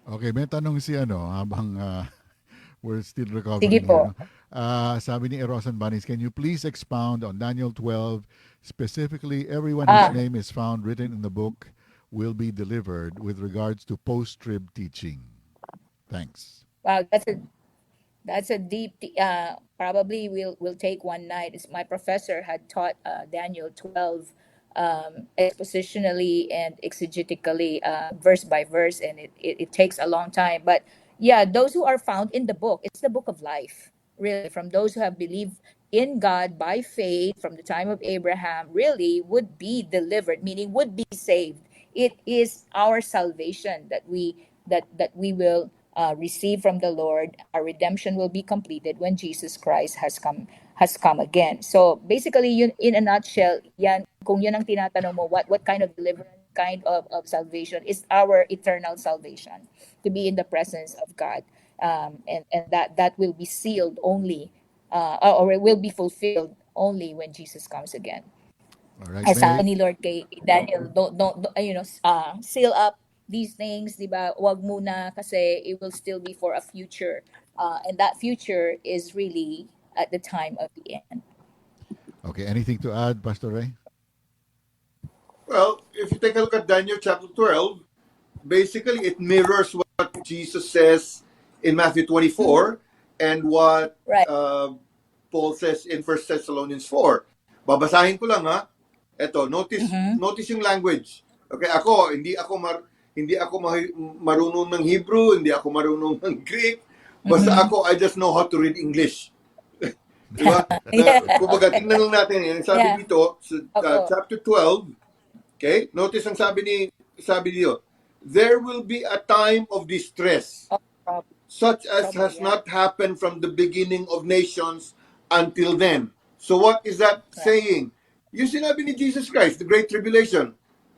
Okay, may tanong si habang we're still Sige recovering here, po. no? Sabi ni Eros and Banis, can you please expound on Daniel 12? Specifically, everyone whose Ah, name is found written in the book will be delivered with regards to post-trib teaching. Thanks. wow, that's a deep. Probably will take one night. As my professor had taught Daniel 12 expositionally and exegetically, verse by verse, and it takes a long time. But yeah, those who are found in the book, it's the book of life, really, from those who have believed in God by faith from the time of Abraham, really would be delivered, meaning would be saved. It is our salvation that we will receive from the Lord. Our redemption will be completed when Jesus Christ has come again. So basically, yun, in a nutshell, yan, kung yun ang tinatanong mo, what kind of deliverance, kind of salvation is our eternal salvation, to be in the presence of God, and that will be sealed only, or it will be fulfilled only when Jesus comes again. All right. As sabi May ni Lord kay Daniel, seal up these things, di ba? Wag muna kasi it will still be for a future. And that future is really at the time of the end. Okay. Anything to add, Pastor Ray? Well, if you take a look at Daniel chapter 12, basically it mirrors what Jesus says in Matthew Mm-hmm. 24 and what Right. Paul says in First Thessalonians 4. Babasahin ko lang ha. Eto, Mm-hmm. notice yung language. Okay, ako hindi ako marunong ng Hebrew, hindi ako marunong ng Greek. Basta Mm-hmm. ako, I just know how to read English. Di ba? Yeah. Kumbaga, Okay. tingnan lang natin yan. Sabi Yeah. dito, sa Opo. chapter 12, okay, notice ang sabi dito, there will be a time of distress, Oh, trouble. such as Trouble. has Yeah. not happened from the beginning of nations until then. So what is that Right. saying? Yung sinabi ni Jesus Christ, the Great Tribulation.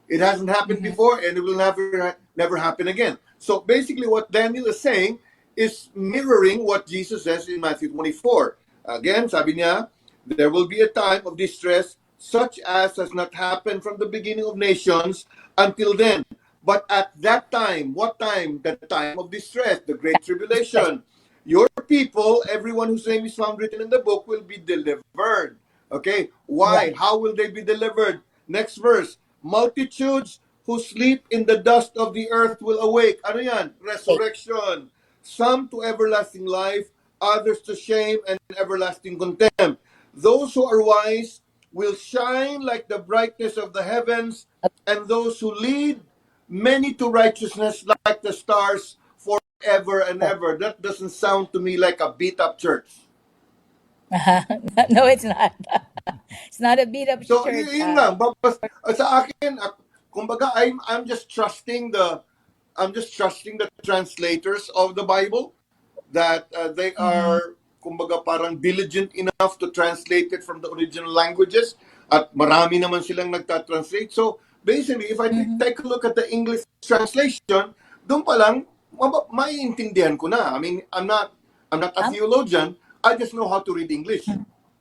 It hasn't happened Mm-hmm. before and it will never happen again. So basically what Daniel is saying is mirroring what Jesus says in Matthew 24. Again, sabi niya, there will be a time of distress such as has not happened from the beginning of nations until then. But at that time, what time? The time of distress, the great Yes. tribulation. Your people, everyone whose name is found written in the book, will be delivered. Okay? Why? Right. How will they be delivered? Next verse. Multitudes who sleep in the dust of the earth will awake. Ano yan? Okay. Resurrection. Some to everlasting life, others to shame and everlasting contempt. Those who are wise will shine like the brightness of the heavens, and those who lead many to righteousness like the stars forever and Oh. ever. That doesn't sound to me like a beat up church. No, it's not. It's not a beat up So church. yun lang. Sa akin, kumbaga, I'm just trusting the translators of the Bible that they Mm-hmm. are kumbaga parang diligent enough to translate it from the original languages at marami naman silang nagta-translate. So basically, if I Mm-hmm. take a look at the English translation, doon pa lang maiintindihan ko na. I mean, I'm not a theologian. I just know how to read English.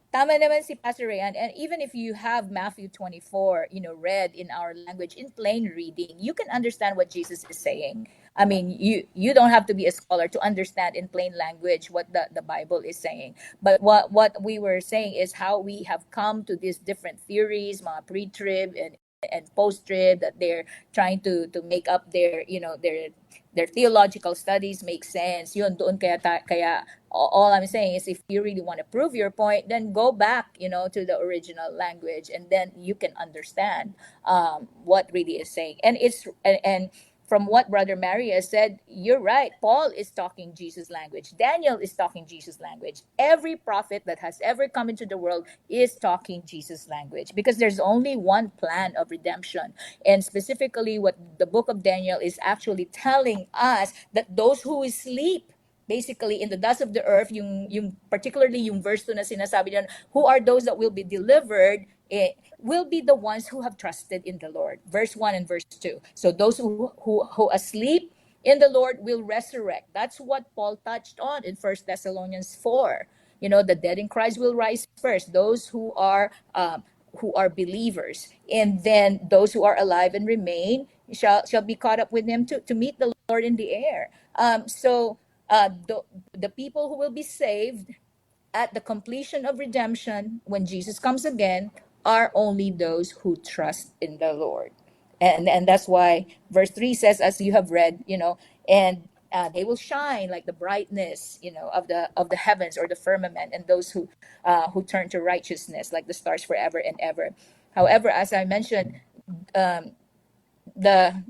Tama naman si Pastor Rayan. And even if you have Matthew 24, read in our language in plain reading, you can understand what Jesus is saying. I mean, you don't have to be a scholar to understand in plain language what the Bible is saying. But what we were saying is how we have come to these different theories, mga pre-trib and post-trib, that they're trying to make up their theological studies make sense. Yun doon kaya all I'm saying is, if you really want to prove your point, then go back, to the original language, and then you can understand what really is saying. And from what Brother Maria said, you're right. Paul is talking Jesus language. Daniel is talking Jesus language. Every prophet that has ever come into the world is talking Jesus language, because there's only one plan of redemption. And specifically, what the book of Daniel is actually telling us, that those who sleep basically in the dust of the earth, yung particularly yung verse 2 na sinasabi niyan, who are those that will be delivered, will be the ones who have trusted in the Lord. Verse 1 and verse 2. So those who asleep in the Lord will resurrect. That's what Paul touched on in First Thessalonians 4. The dead in Christ will rise first. Those who are believers, and then those who are alive and remain shall be caught up with him to meet the Lord in the air. So the people who will be saved at the completion of redemption, when Jesus comes again, are only those who trust in the Lord. And that's why verse 3 says, as you have read, and they will shine like the brightness, of the heavens or the firmament, and those who turn to righteousness like the stars forever and ever. However, as I mentioned, um, the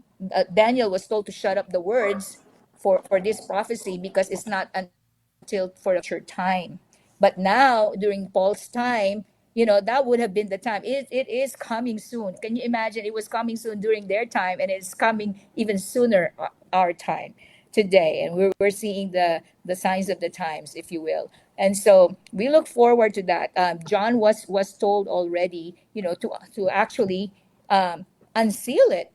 Daniel was told to shut up the words for this prophecy, because it's not until for a future time. But now during Paul's time, that would have been the time. It is coming soon. Can you imagine? It was coming soon during their time, and it's coming even sooner our time today. And we're seeing the signs of the times, if you will. And so we look forward to that. John was told already, to actually unseal it.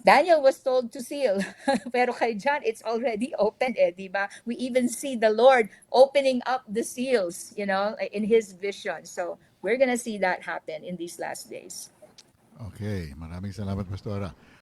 Daniel was told to seal. Pero kay John, it's already opened, di ba? We even see the Lord opening up the seals, in his vision. So we're gonna see that happen in these last days. Okay, maraming salamat, Pastora.